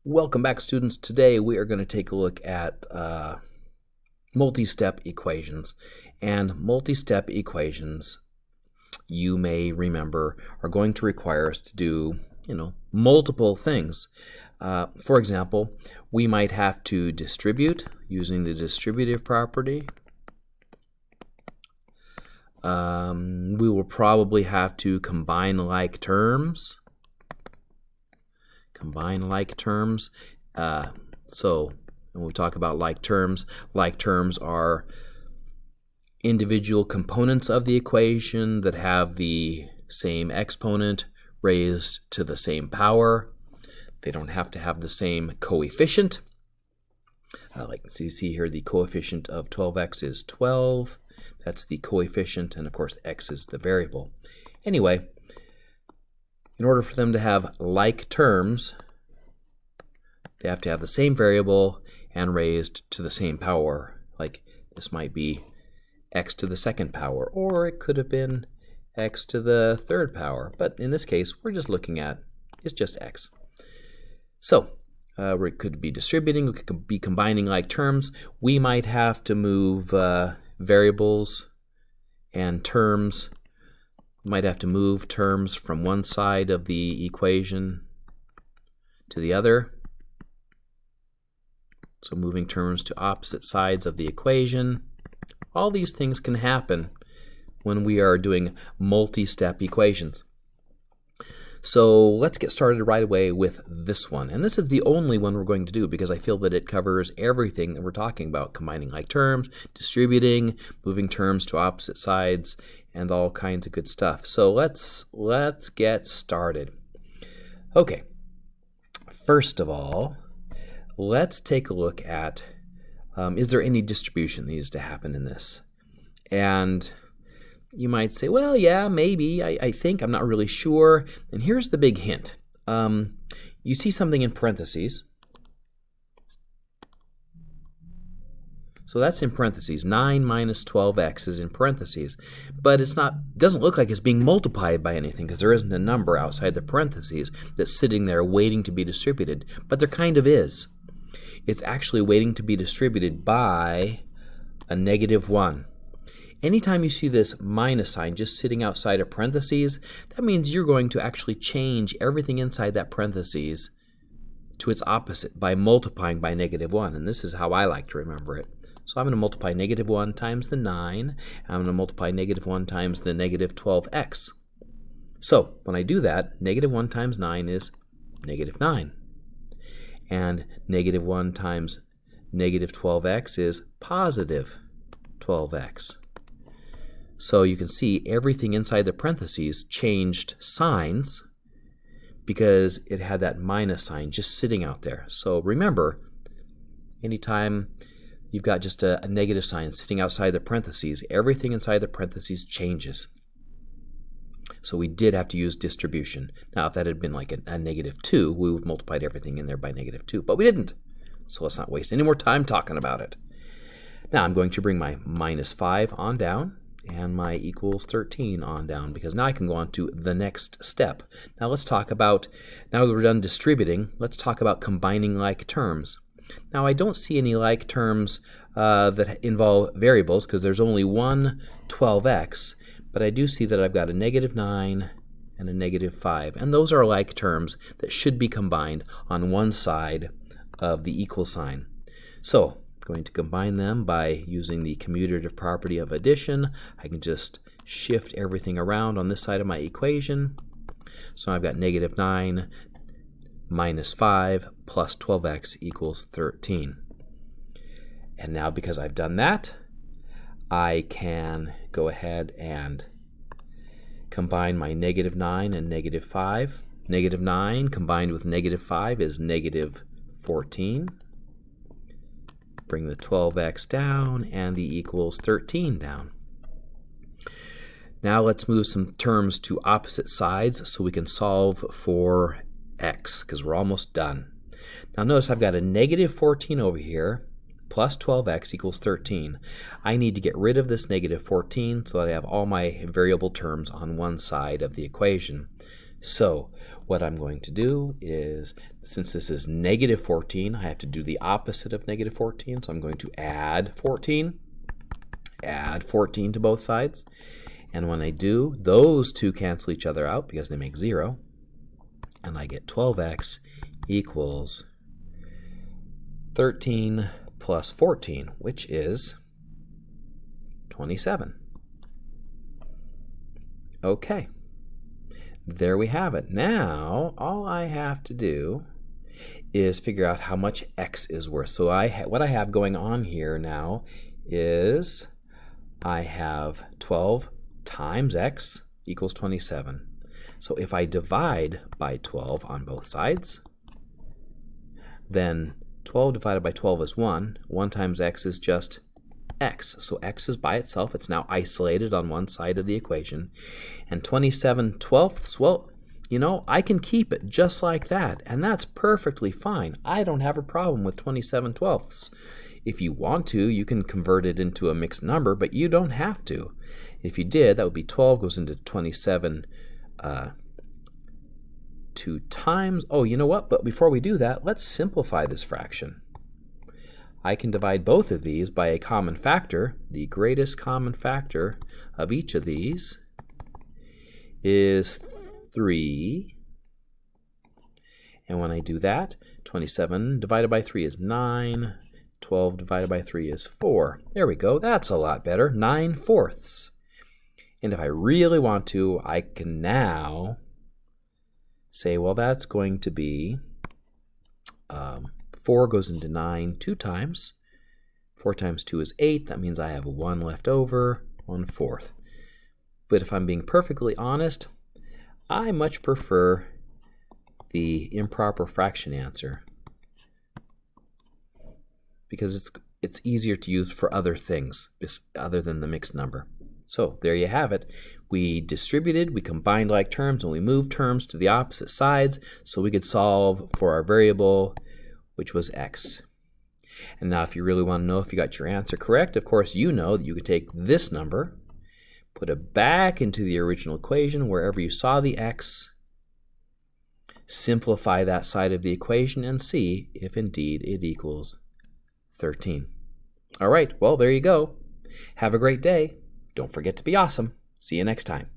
Welcome back, students. Today we are going to take a look at multi-step equations. And multi-step equations, you may remember, are going to require us to do, multiple things. For example, we might have to distribute using the distributive property. We will probably have to combine like terms. So when we talk about like terms are individual components of the equation that have the same exponent raised to the same power. They don't have to have the same coefficient. Like you see here, the coefficient of 12x is 12. That's the coefficient, and of course x is the variable. Anyway, in order for them to have like terms, they have to have the same variable and raised to the same power. Like this might be x to the second power, or it could have been x to the third power. But in this case, we're just looking at, it's just x. So we could be distributing, we could be combining like terms. We might have to move variables and terms. We might have to move terms from one side of the equation to the other. So moving terms to opposite sides of the equation. All these things can happen when we are doing multi-step equations. So let's get started right away with this one. And this is the only one we're going to do because I feel that it covers everything that we're talking about: combining like terms, distributing, moving terms to opposite sides, and all kinds of good stuff. So let's get started. Okay, first of all, let's take a look at, is there any distribution that needs to happen in this? And you might say, well, yeah, maybe, I think, I'm not really sure. And here's the big hint. You see something in parentheses. So that's in parentheses. 9 minus 12x is in parentheses. But doesn't look like it's being multiplied by anything because there isn't a number outside the parentheses that's sitting there waiting to be distributed. But there kind of is. It's actually waiting to be distributed by a -1. Anytime you see this minus sign just sitting outside of parentheses, that means you're going to actually change everything inside that parentheses to its opposite by multiplying by -1. And this is how I like to remember it. So I'm going to multiply -1 times the 9. And I'm going to multiply -1 times the -12x. So when I do that, -1 times 9 is -9. And -1 times -12x is positive 12x. So you can see everything inside the parentheses changed signs because it had that minus sign just sitting out there. So remember, anytime you've got just a negative sign sitting outside the parentheses, everything inside the parentheses changes. So we did have to use distribution. Now, if that had been like a -2, we would have multiplied everything in there by -2, but we didn't. So let's not waste any more time talking about it. Now I'm going to bring my -5 on down and my equals 13 on down, because now I can go on to the next step. Now let's talk about, now that we're done distributing, let's talk about combining like terms. Now I don't see any like terms that involve variables because there's only one 12x, but I do see that I've got a -9 and a -5, and those are like terms that should be combined on one side of the equal sign. So I'm going to combine them by using the commutative property of addition. I can just shift everything around on this side of my equation. So I've got -9 minus 5 plus 12x equals 13. And now because I've done that, I can go ahead and combine my -9 and -5. -9 combined with -5 is -14. Bring the 12x down and the equals 13 down. Now let's move some terms to opposite sides so we can solve for x, because we're almost done. Now notice I've got a -14 over here plus 12x equals 13. I need to get rid of this -14 so that I have all my variable terms on one side of the equation. So what I'm going to do is, since this is negative 14, I have to do the opposite of negative 14. So I'm going to add 14 to both sides. And when I do, those two cancel each other out because they make 0. And I get 12x equals 13 plus 14, which is 27. Okay, there we have it. Now, all I have to do is figure out how much x is worth. So what I have going on here now is I have 12 times x equals 27. So if I divide by 12 on both sides, then 12 divided by 12 is 1. 1 times x is just x. So x is by itself. It's now isolated on one side of the equation. And 27/12, well, I can keep it just like that. And that's perfectly fine. I don't have a problem with 27/12. If you want to, you can convert it into a mixed number, but you don't have to. If you did, that would be 12 goes into 27 2 times. Oh, you know what? But before we do that, let's simplify this fraction. I can divide both of these by a common factor. The greatest common factor of each of these is 3. And when I do that, 27 divided by 3 is 9. 12 divided by 3 is 4. There we go. That's a lot better. 9/4. And if I really want to, I can now say, well, that's going to be 4 goes into 9 2 times. 4 times 2 is 8. That means I have 1 left over, 1/4. But if I'm being perfectly honest, I much prefer the improper fraction answer because it's easier to use for other things other than the mixed number. So there you have it. We distributed, we combined like terms, and we moved terms to the opposite sides so we could solve for our variable, which was x. And now if you really want to know if you got your answer correct, of course you know that you could take this number, put it back into the original equation wherever you saw the x, simplify that side of the equation, and see if indeed it equals 13. All right, well, there you go. Have a great day. Don't forget to be awesome. See you next time.